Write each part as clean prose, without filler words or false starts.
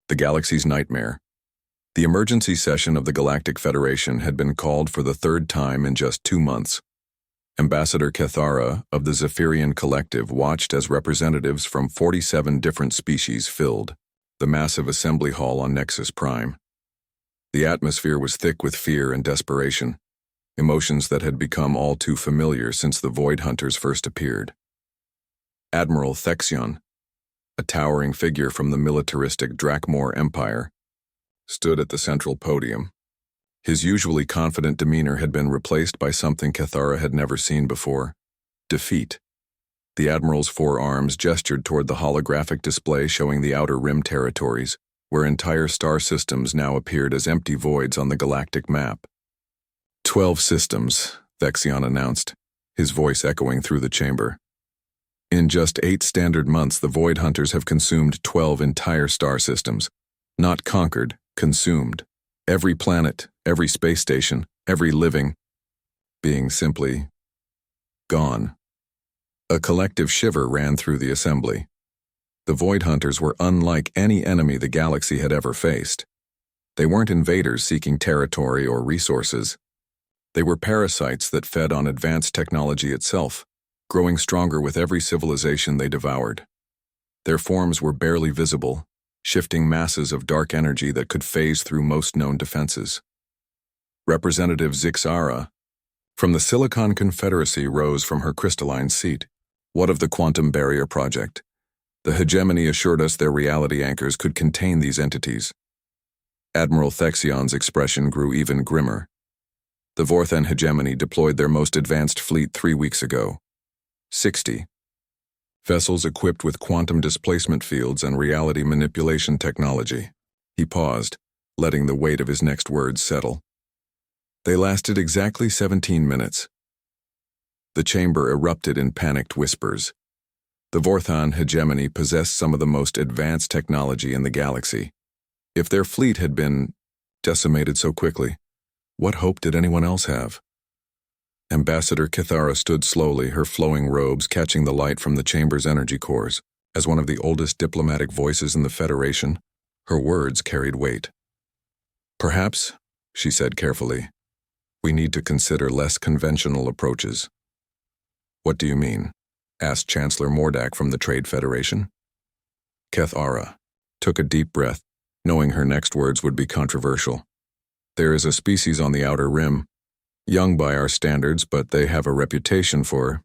The galaxy's nightmare. The emergency session of the Galactic Federation had been called for the third time in just 2 months. Ambassador Cathara of the Zephyrian Collective watched as representatives from 47 different species filled the massive assembly hall on Nexus Prime. The atmosphere was thick with fear and desperation, emotions that had become all too familiar since the Void Hunters first appeared. Admiral Thexion, a towering figure from the militaristic Drakmor Empire, stood at the central podium. His usually confident demeanor had been replaced by something Cathara had never seen before: defeat. The Admiral's 4 arms gestured toward the holographic display showing the Outer Rim territories, where entire star systems now appeared as empty voids on the galactic map. 12 systems, Thexion announced, his voice echoing through the chamber. In just 8 standard months, the Void Hunters have consumed 12 entire star systems. Not conquered, consumed. Every planet, every space station, every living being simply gone. A collective shiver ran through the assembly. The Void Hunters were unlike any enemy the galaxy had ever faced. They weren't invaders seeking territory or resources. They were parasites that fed on advanced technology itself, growing stronger with every civilization they devoured. Their forms were barely visible, shifting masses of dark energy that could phase through most known defenses. Representative Zixara from the Silicon Confederacy rose from her crystalline seat. What of the Quantum Barrier Project? The hegemony assured us their reality anchors could contain these entities. Admiral Thexion's expression grew even grimmer. The Vorthan hegemony deployed their most advanced fleet 3 weeks ago. 60. Vessels equipped with quantum displacement fields and reality manipulation technology. He paused, letting the weight of his next words settle. They lasted exactly 17 minutes. The chamber erupted in panicked whispers. The Vorthan hegemony possessed some of the most advanced technology in the galaxy. If their fleet had been decimated so quickly, what hope did anyone else have? Ambassador Cathara stood slowly, her flowing robes catching the light from the chamber's energy cores. As one of the oldest diplomatic voices in the Federation, her words carried weight. Perhaps, she said carefully, we need to consider less conventional approaches. What do you mean? Asked Chancellor Mordak from the Trade Federation. Cathara took a deep breath, knowing her next words would be controversial. There is a species on the Outer Rim, young by our standards, but they have a reputation for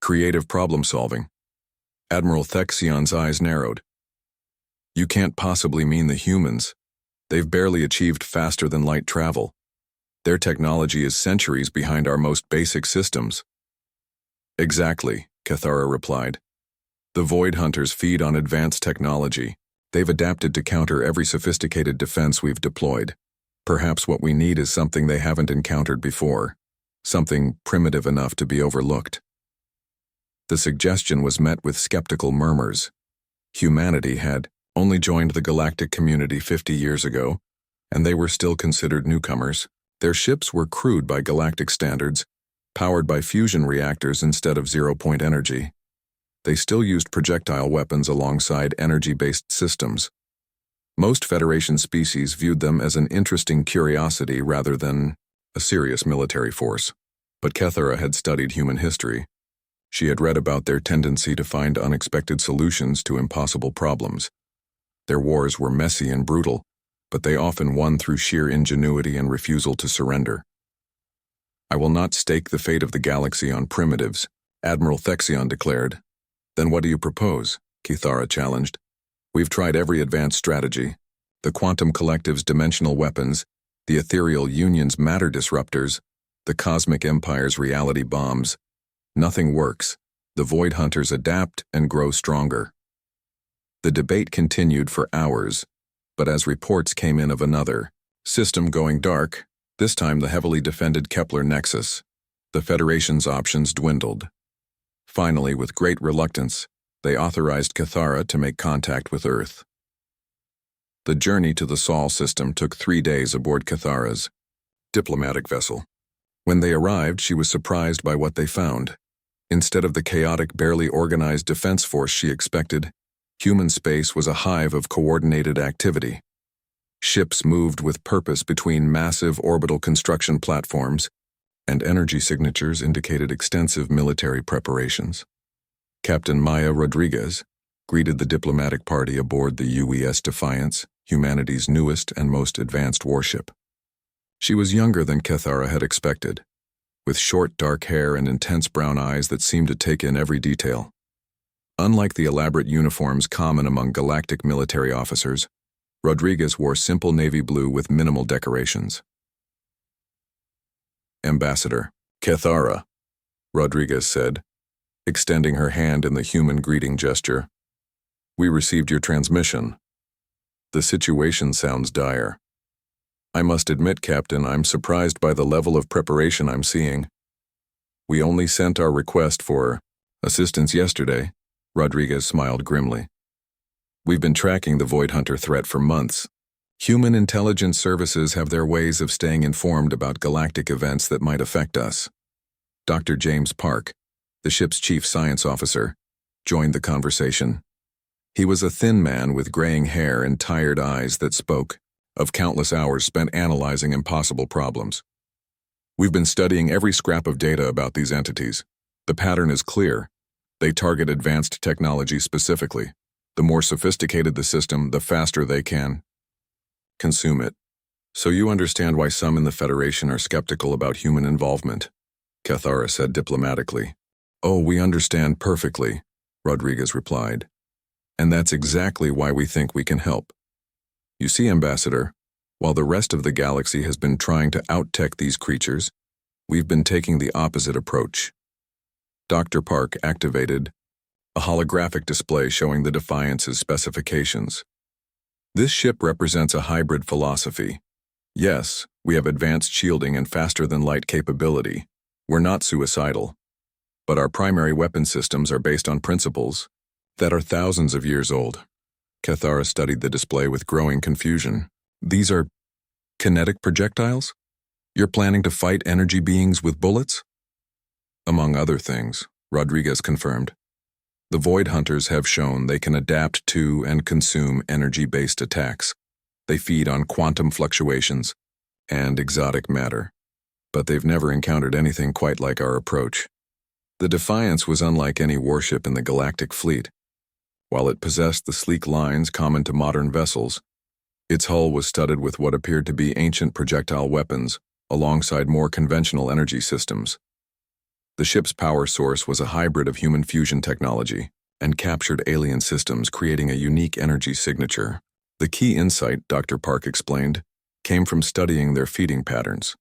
creative problem-solving. Admiral Thexion's eyes narrowed. You can't possibly mean the humans. They've barely achieved faster-than-light travel. Their technology is centuries behind our most basic systems. Exactly, Cathara replied. The Void Hunters feed on advanced technology. They've adapted to counter every sophisticated defense we've deployed. Perhaps what we need is something they haven't encountered before, something primitive enough to be overlooked. The suggestion was met with skeptical murmurs. Humanity had only joined the galactic community 50 years ago, and they were still considered newcomers. Their ships were crude by galactic standards, powered by fusion reactors instead of zero-point energy. They still used projectile weapons alongside energy-based systems. Most Federation species viewed them as an interesting curiosity rather than a serious military force. But Cathara had studied human history. She had read about their tendency to find unexpected solutions to impossible problems. Their wars were messy and brutal, but they often won through sheer ingenuity and refusal to surrender. I will not stake the fate of the galaxy on primitives, Admiral Thexion declared. Then what do you propose? Cathara challenged. We've tried every advanced strategy. The Quantum Collective's dimensional weapons, the Ethereal Union's matter disruptors, the Cosmic Empire's reality bombs. Nothing works. The Void Hunters adapt and grow stronger. The debate continued for hours, but as reports came in of another system going dark, this time the heavily defended Kepler Nexus, the Federation's options dwindled. Finally, with great reluctance, they authorized Cathara to make contact with Earth. The journey to the Sol system took 3 days aboard Cathara's diplomatic vessel. When they arrived, she was surprised by what they found. Instead of the chaotic, barely organized defense force she expected, Human space was a hive of coordinated activity. Ships moved with purpose between massive orbital construction platforms, and energy signatures indicated extensive military preparations. Captain Maya Rodriguez greeted the diplomatic party aboard the UES Defiance, humanity's newest and most advanced warship. She was younger than Cathara had expected, with short dark hair and intense brown eyes that seemed to take in every detail. Unlike the elaborate uniforms common among galactic military officers, Rodriguez wore simple navy blue with minimal decorations. Ambassador, Cathara, Rodriguez said, extending her hand in the human greeting gesture. We received your transmission. The situation sounds dire. I must admit, Captain, I'm surprised by the level of preparation I'm seeing. We only sent our request for assistance yesterday, Rodriguez smiled grimly. We've been tracking the Void Hunter threat for months. Human intelligence services have their ways of staying informed about galactic events that might affect us. Dr. James Park, the ship's chief science officer, joined the conversation. He was a thin man with graying hair and tired eyes that spoke of countless hours spent analyzing impossible problems. We've been studying every scrap of data about these entities. The pattern is clear. They target advanced technology specifically. The more sophisticated the system, the faster they can consume it. So you understand why some in the Federation are skeptical about human involvement, Cathara said diplomatically. Oh, we understand perfectly, Rodriguez replied. And that's exactly why we think we can help. You see, Ambassador, while the rest of the galaxy has been trying to out-tech these creatures, we've been taking the opposite approach. Dr. Park activated a holographic display showing the Defiance's specifications. This ship represents a hybrid philosophy. Yes, we have advanced shielding and faster-than-light capability. We're not suicidal. But our primary weapon systems are based on principles that are thousands of years old. Cathara studied the display with growing confusion. These are kinetic projectiles? You're planning to fight energy beings with bullets? Among other things, Rodriguez confirmed. The Void Hunters have shown they can adapt to and consume energy-based attacks. They feed on quantum fluctuations and exotic matter. But they've never encountered anything quite like our approach. The Defiance was unlike any warship in the Galactic fleet. While it possessed the sleek lines common to modern vessels, its hull was studded with what appeared to be ancient projectile weapons, alongside more conventional energy systems. The ship's power source was a hybrid of human fusion technology and captured alien systems, creating a unique energy signature. The key insight, Dr. Park explained, came from studying their feeding patterns.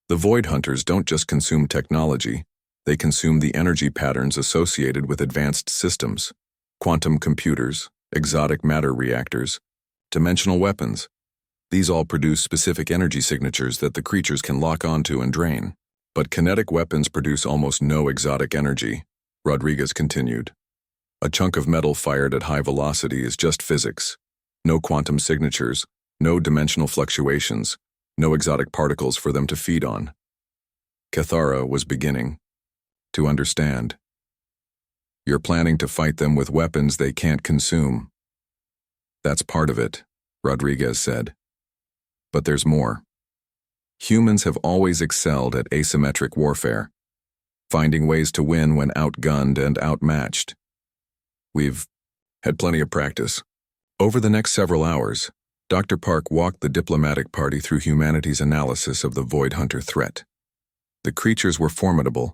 The Void Hunters don't just consume technology, they consume the energy patterns associated with advanced systems, quantum computers, exotic matter reactors, dimensional weapons. These all produce specific energy signatures that the creatures can lock onto and drain. But kinetic weapons produce almost no exotic energy, Rodriguez continued. A chunk of metal fired at high velocity is just physics. No quantum signatures, no dimensional fluctuations, no exotic particles for them to feed on. Cathara was beginning to understand. You're planning to fight them with weapons they can't consume. That's part of it, Rodriguez said. But there's more. Humans have always excelled at asymmetric warfare, finding ways to win when outgunned and outmatched. We've had plenty of practice. Over the next several hours, Dr. Park walked the diplomatic party through humanity's analysis of the Void Hunter threat. The creatures were formidable,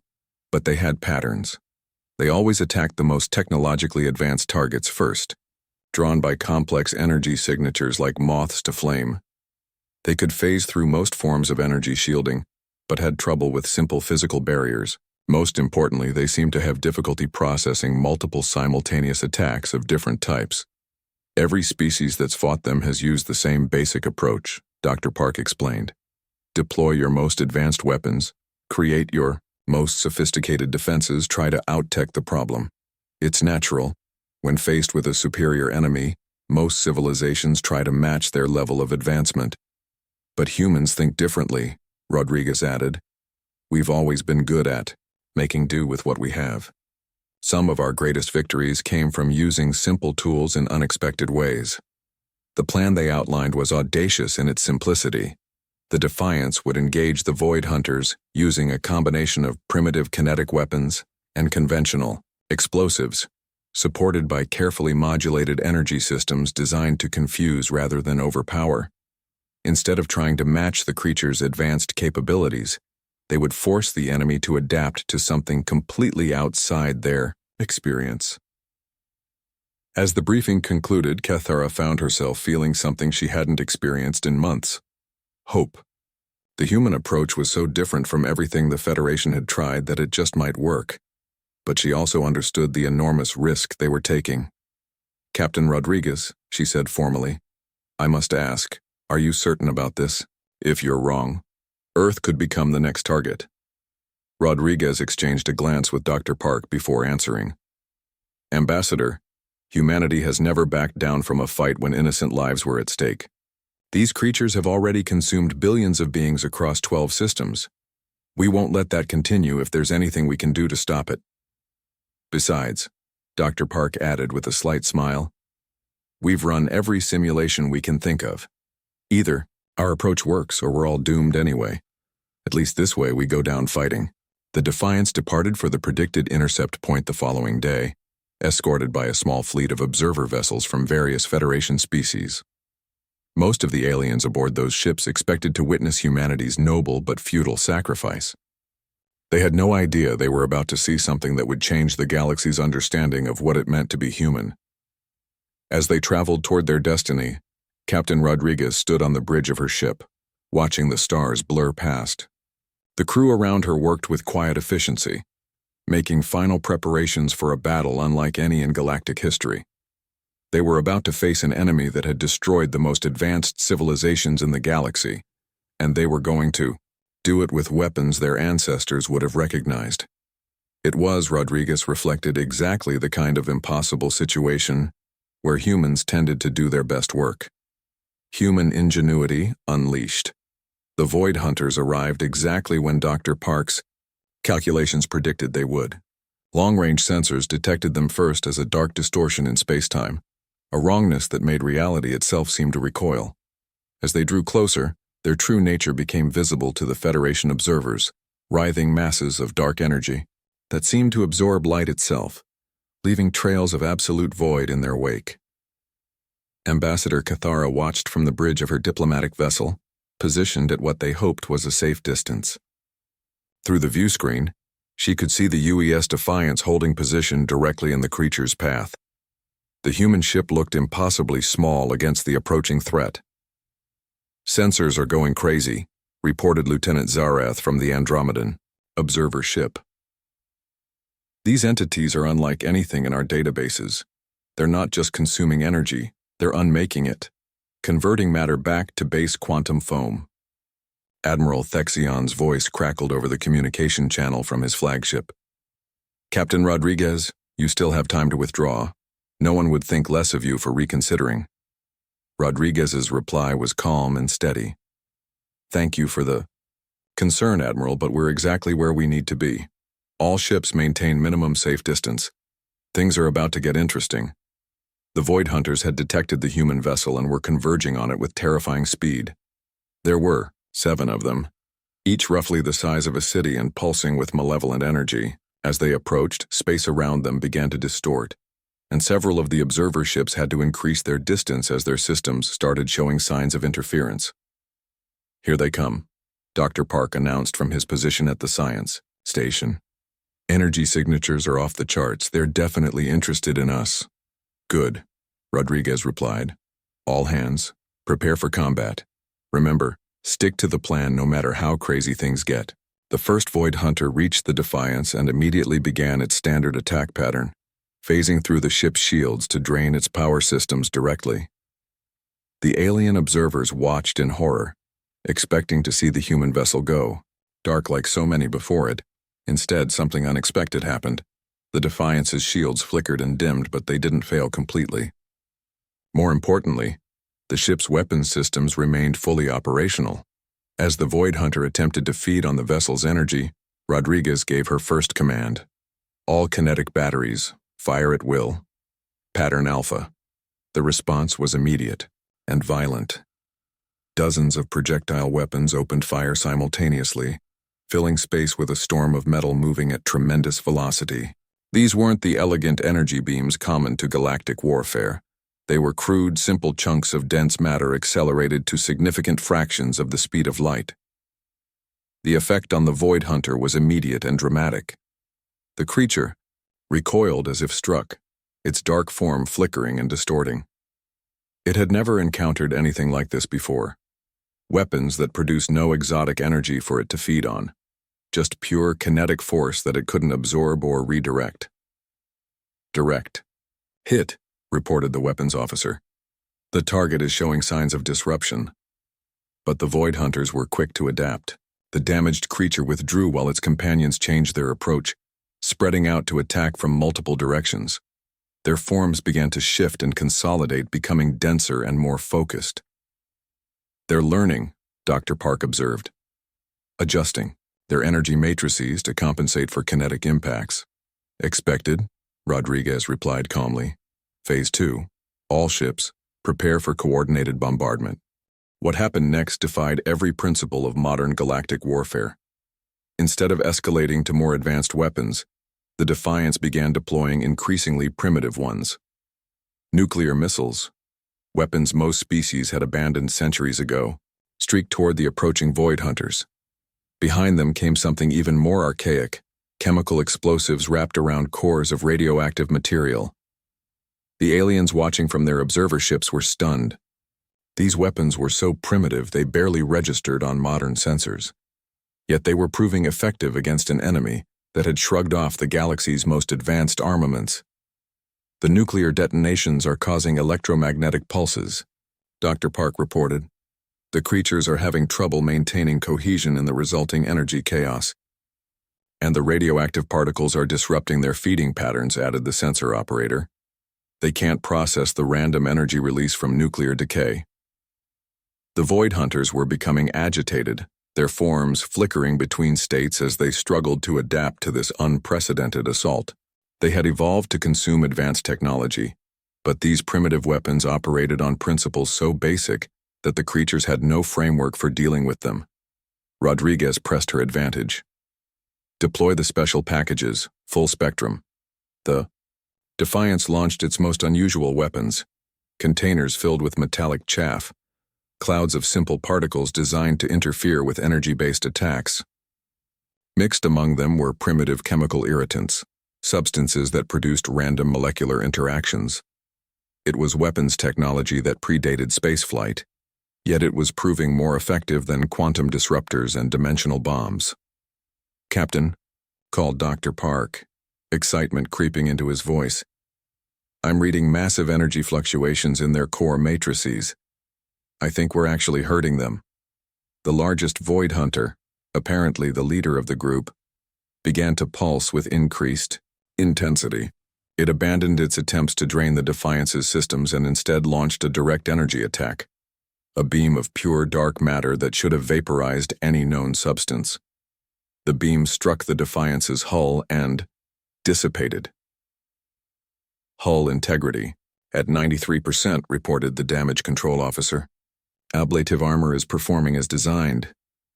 but they had patterns. They always attacked the most technologically advanced targets first, drawn by complex energy signatures like moths to flame. They could phase through most forms of energy shielding, but had trouble with simple physical barriers. Most importantly, they seemed to have difficulty processing multiple simultaneous attacks of different types. Every species that's fought them has used the same basic approach, Dr. Park explained. Deploy your most advanced weapons, create your most sophisticated defenses, try to out-tech the problem. It's natural. When faced with a superior enemy, most civilizations try to match their level of advancement. But humans think differently, Rodriguez added. We've always been good at making do with what we have. Some of our greatest victories came from using simple tools in unexpected ways. The plan they outlined was audacious in its simplicity. The Defiance would engage the Void Hunters using a combination of primitive kinetic weapons and conventional explosives, supported by carefully modulated energy systems designed to confuse rather than overpower. Instead of trying to match the creature's advanced capabilities, they would force the enemy to adapt to something completely outside their experience. As the briefing concluded, Cathara found herself feeling something she hadn't experienced in months: hope. The human approach was so different from everything the Federation had tried that it just might work. But she also understood the enormous risk they were taking. "Captain Rodriguez," she said formally, "I must ask, are you certain about this? If you're wrong, Earth could become the next target." Rodriguez exchanged a glance with Dr. Park before answering. "Ambassador, humanity has never backed down from a fight when innocent lives were at stake. These creatures have already consumed billions of beings across 12 systems. We won't let that continue if there's anything we can do to stop it. Besides," Dr. Park added with a slight smile, "we've run every simulation we can think of. Either our approach works or we're all doomed anyway. At least this way we go down fighting." The Defiance departed for the predicted intercept point the following day, escorted by a small fleet of observer vessels from various Federation species. Most of the aliens aboard those ships expected to witness humanity's noble but futile sacrifice. They had no idea they were about to see something that would change the galaxy's understanding of what it meant to be human. As they traveled toward their destiny, Captain Rodriguez stood on the bridge of her ship, watching the stars blur past. The crew around her worked with quiet efficiency, making final preparations for a battle unlike any in galactic history. They were about to face an enemy that had destroyed the most advanced civilizations in the galaxy, and they were going to do it with weapons their ancestors would have recognized. It was, Rodriguez reflected, exactly the kind of impossible situation where humans tended to do their best work. Human ingenuity unleashed. The Void Hunters arrived exactly when Dr. Park's calculations predicted they would. Long-range sensors detected them first as a dark distortion in space-time, a wrongness that made reality itself seem to recoil. As they drew closer, their true nature became visible to the Federation observers, writhing masses of dark energy that seemed to absorb light itself, leaving trails of absolute void in their wake. Ambassador Cathara watched from the bridge of her diplomatic vessel, positioned at what they hoped was a safe distance. Through the view screen, she could see the UES Defiance holding position directly in the creature's path. The human ship looked impossibly small against the approaching threat. "Sensors are going crazy," reported Lieutenant Zarath from the Andromedan observer ship. "These entities are unlike anything in our databases. They're not just consuming energy, they're unmaking it, converting matter back to base quantum foam." Admiral Thexion's voice crackled over the communication channel from his flagship. "Captain Rodriguez, you still have time to withdraw. No one would think less of you for reconsidering." Rodriguez's reply was calm and steady. "Thank you for the concern, Admiral, but we're exactly where we need to be. All ships maintain minimum safe distance. Things are about to get interesting." The Void Hunters had detected the human vessel and were converging on it with terrifying speed. There were 7 of them, each roughly the size of a city and pulsing with malevolent energy. As they approached, space around them began to distort, and several of the observer ships had to increase their distance as their systems started showing signs of interference. "Here they come," Dr. Park announced from his position at the science station. "Energy signatures are off the charts. They're definitely interested in us." "Good," Rodriguez replied. "All hands, prepare for combat. Remember, stick to the plan no matter how crazy things get." The first Void Hunter reached the Defiance and immediately began its standard attack pattern, phasing through the ship's shields to drain its power systems directly. The alien observers watched in horror, expecting to see the human vessel go, dark like so many before it. Instead, something unexpected happened. The Defiance's shields flickered and dimmed, but they didn't fail completely. More importantly, the ship's weapons systems remained fully operational. As the Void Hunter attempted to feed on the vessel's energy, Rodriguez gave her first command. All kinetic batteries, fire at will. Pattern Alpha. The response was immediate and violent. Dozens of projectile weapons opened fire simultaneously, filling space with a storm of metal moving at tremendous velocity. These weren't the elegant energy beams common to galactic warfare. They were crude, simple chunks of dense matter accelerated to significant fractions of the speed of light. The effect on the Void Hunter was immediate and dramatic. The creature recoiled as if struck, its dark form flickering and distorting. It had never encountered anything like this before. Weapons that produced no exotic energy for it to feed on. Just pure kinetic force that it couldn't absorb or redirect. Direct. Hit, reported the weapons officer. The target is showing signs of disruption. But the Void Hunters were quick to adapt. The damaged creature withdrew while its companions changed their approach, spreading out to attack from multiple directions. Their forms began to shift and consolidate, becoming denser and more focused. They're learning, Dr. Park observed. Adjusting their energy matrices to compensate for kinetic impacts. Expected, Rodriguez replied calmly. Phase 2. All ships, prepare for coordinated bombardment. What happened next defied every principle of modern galactic warfare. Instead of escalating to more advanced weapons, the Defiance began deploying increasingly primitive ones. Nuclear missiles, weapons most species had abandoned centuries ago, streaked toward the approaching Void Hunters. Behind them came something even more archaic, chemical explosives wrapped around cores of radioactive material. The aliens watching from their observer ships were stunned. These weapons were so primitive they barely registered on modern sensors. Yet they were proving effective against an enemy that had shrugged off the galaxy's most advanced armaments. The nuclear detonations are causing electromagnetic pulses, Dr. Park reported. The creatures are having trouble maintaining cohesion in the resulting energy chaos. And the radioactive particles are disrupting their feeding patterns, added the sensor operator. They can't process the random energy release from nuclear decay. The Void Hunters were becoming agitated, their forms flickering between states as they struggled to adapt to this unprecedented assault. They had evolved to consume advanced technology, but these primitive weapons operated on principles so basic that the creatures had no framework for dealing with them. Rodriguez pressed her advantage. Deploy the special packages, full spectrum. The Defiance launched its most unusual weapons, containers filled with metallic chaff, clouds of simple particles designed to interfere with energy-based attacks. Mixed among them were primitive chemical irritants, substances that produced random molecular interactions. It was weapons technology that predated spaceflight, yet it was proving more effective than quantum disruptors and dimensional bombs. Captain, called Dr. Park, excitement creeping into his voice. I'm reading massive energy fluctuations in their core matrices. I think we're actually hurting them. The largest Void Hunter, apparently the leader of the group, began to pulse with increased intensity. It abandoned its attempts to drain the Defiance's systems and instead launched a direct energy attack. A beam of pure dark matter that should have vaporized any known substance. The beam struck the Defiance's hull and dissipated. Hull integrity at 93%, reported the damage control officer. Ablative armor is performing as designed,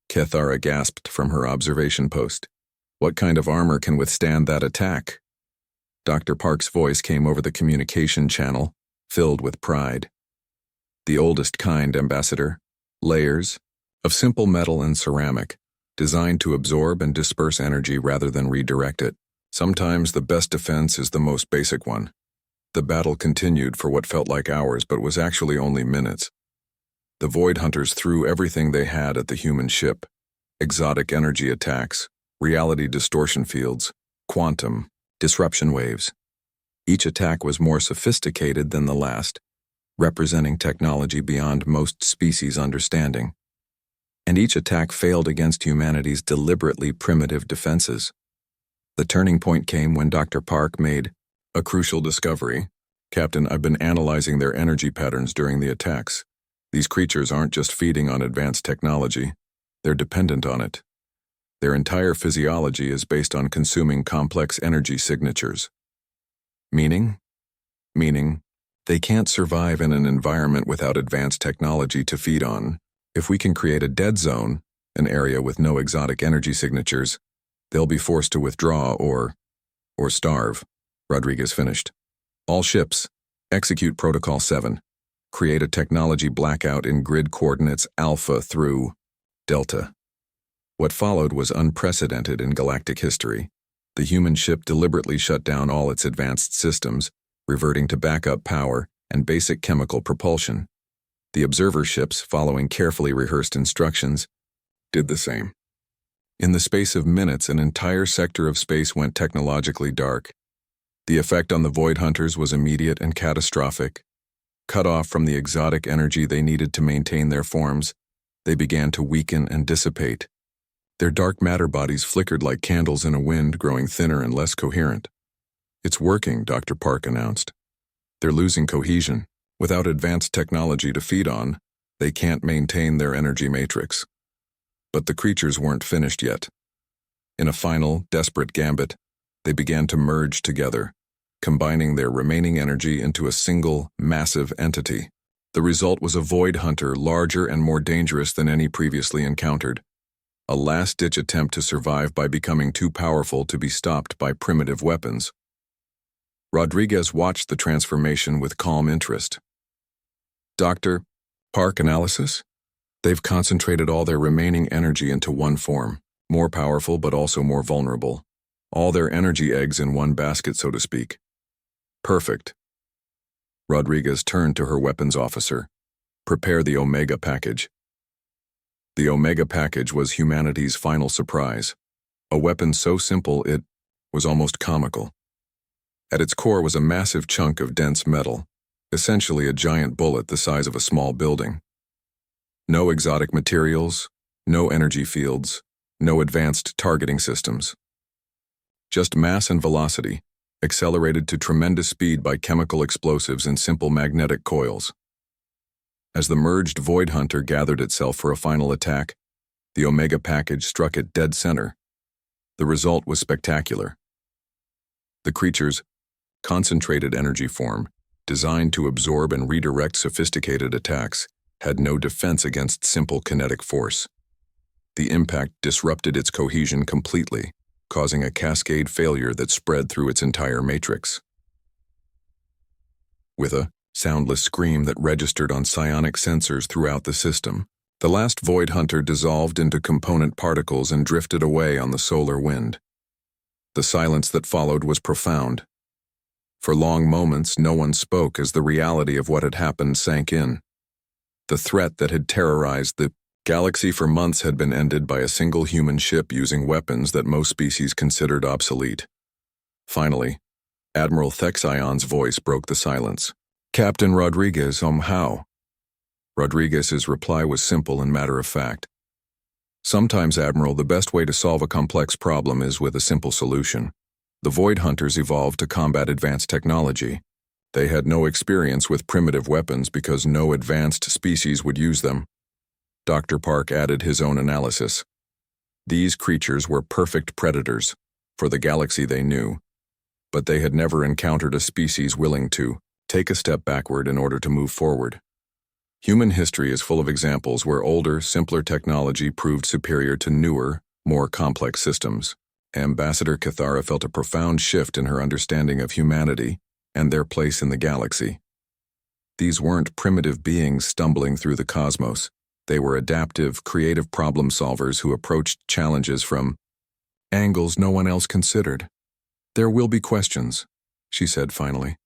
Kethara gasped from her observation post. What kind of armor can withstand that attack? Dr. Park's voice came over the communication channel, filled with pride. The oldest kind, Ambassador. Layers of simple metal and ceramic, designed to absorb and disperse energy rather than redirect it. Sometimes the best defense is the most basic one. The battle continued for what felt like hours but was actually only minutes. The Void Hunters threw everything they had at the human ship. Exotic energy attacks, reality distortion fields, quantum, disruption waves. Each attack was more sophisticated than the last, representing technology beyond most species' understanding. And each attack failed against humanity's deliberately primitive defenses. The turning point came when Dr. Park made a crucial discovery. Captain, I've been analyzing their energy patterns during the attacks. These creatures aren't just feeding on advanced technology, they're dependent on it. Their entire physiology is based on consuming complex energy signatures. Meaning? Meaning, they can't survive in an environment without advanced technology to feed on. If we can create a dead zone, an area with no exotic energy signatures, they'll be forced to withdraw or starve, Rodriguez finished. All ships, execute Protocol 7. Create a technology blackout in grid coordinates Alpha through Delta. What followed was unprecedented in galactic history. The human ship deliberately shut down all its advanced systems, reverting to backup power and basic chemical propulsion. The observer ships, following carefully rehearsed instructions, did the same. In the space of minutes, an entire sector of space went technologically dark. The effect on the Void Hunters was immediate and catastrophic. Cut off from the exotic energy they needed to maintain their forms, they began to weaken and dissipate. Their dark matter bodies flickered like candles in a wind, growing thinner and less coherent. "It's working," Dr. Park announced. "They're losing cohesion. Without advanced technology to feed on, they can't maintain their energy matrix." But the creatures weren't finished yet. In a final, desperate gambit, they began to merge together, combining their remaining energy into a single, massive entity. The result was a Void Hunter larger and more dangerous than any previously encountered. A last-ditch attempt to survive by becoming too powerful to be stopped by primitive weapons. Rodriguez watched the transformation with calm interest. "Dr. Park analysis? They've concentrated all their remaining energy into one form, more powerful but also more vulnerable. All their energy eggs in one basket, so to speak." "Perfect." Rodriguez turned to her weapons officer. "Prepare the Omega package." The Omega package was humanity's final surprise. A weapon so simple it was almost comical. At its core was a massive chunk of dense metal, essentially a giant bullet the size of a small building. No exotic materials, no energy fields, no advanced targeting systems. Just mass and velocity, accelerated to tremendous speed by chemical explosives and simple magnetic coils. As the merged Void Hunter gathered itself for a final attack, the Omega package struck it dead center. The result was spectacular. The creature's concentrated energy form, designed to absorb and redirect sophisticated attacks, had no defense against simple kinetic force. The impact disrupted its cohesion completely, causing a cascade failure that spread through its entire matrix. With a soundless scream that registered on psionic sensors throughout the system, the last Void Hunter dissolved into component particles and drifted away on the solar wind. The silence that followed was profound. For long moments, no one spoke as the reality of what had happened sank in. The threat that had terrorized the galaxy for months had been ended by a single human ship using weapons that most species considered obsolete. Finally, Admiral Thexion's voice broke the silence. "Captain Rodriguez, how?" Rodriguez's reply was simple and matter-of-fact. "Sometimes, Admiral, the best way to solve a complex problem is with a simple solution. The Void Hunters evolved to combat advanced technology. They had no experience with primitive weapons because no advanced species would use them." Dr. Park added his own analysis. "These creatures were perfect predators for the galaxy they knew, but they had never encountered a species willing to take a step backward in order to move forward. Human history is full of examples where older, simpler technology proved superior to newer, more complex systems. Ambassador Cathara felt a profound shift in her understanding of humanity and their place in the galaxy. These weren't primitive beings stumbling through the cosmos. They were adaptive, creative problem solvers who approached challenges from angles no one else considered. "There will be questions," she said finally.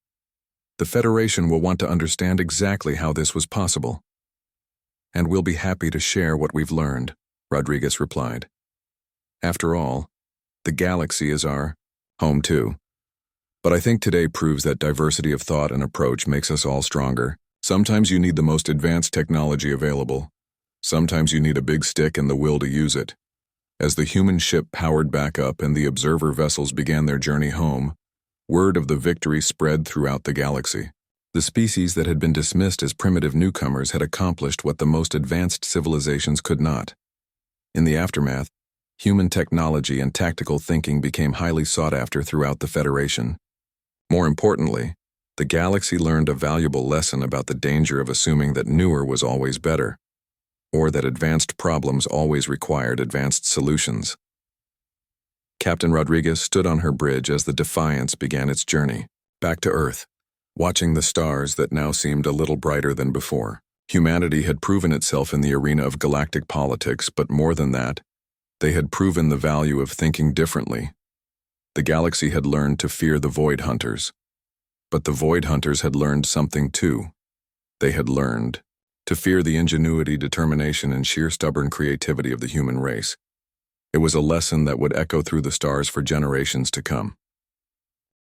"The Federation will want to understand exactly how this was possible. And we'll be happy to share what we've learned," Rodriguez replied. "After all, the galaxy is our home too. But I think today proves that diversity of thought and approach makes us all stronger. Sometimes you need the most advanced technology available. Sometimes you need a big stick and the will to use it." As the human ship powered back up and the observer vessels began their journey home, word of the victory spread throughout the galaxy. The species that had been dismissed as primitive newcomers had accomplished what the most advanced civilizations could not. In the aftermath, Human technology and tactical thinking became highly sought after throughout the Federation. More importantly, the galaxy learned a valuable lesson about the danger of assuming that newer was always better, or that advanced problems always required advanced solutions. Captain Rodriguez stood on her bridge as the Defiance began its journey back to Earth, watching the stars that now seemed a little brighter than before. Humanity had proven itself in the arena of galactic politics, but more than that, they had proven the value of thinking differently. The galaxy had learned to fear the Void Hunters. But the Void Hunters had learned something too. They had learned to fear the ingenuity, determination, and sheer stubborn creativity of the human race. It was a lesson that would echo through the stars for generations to come.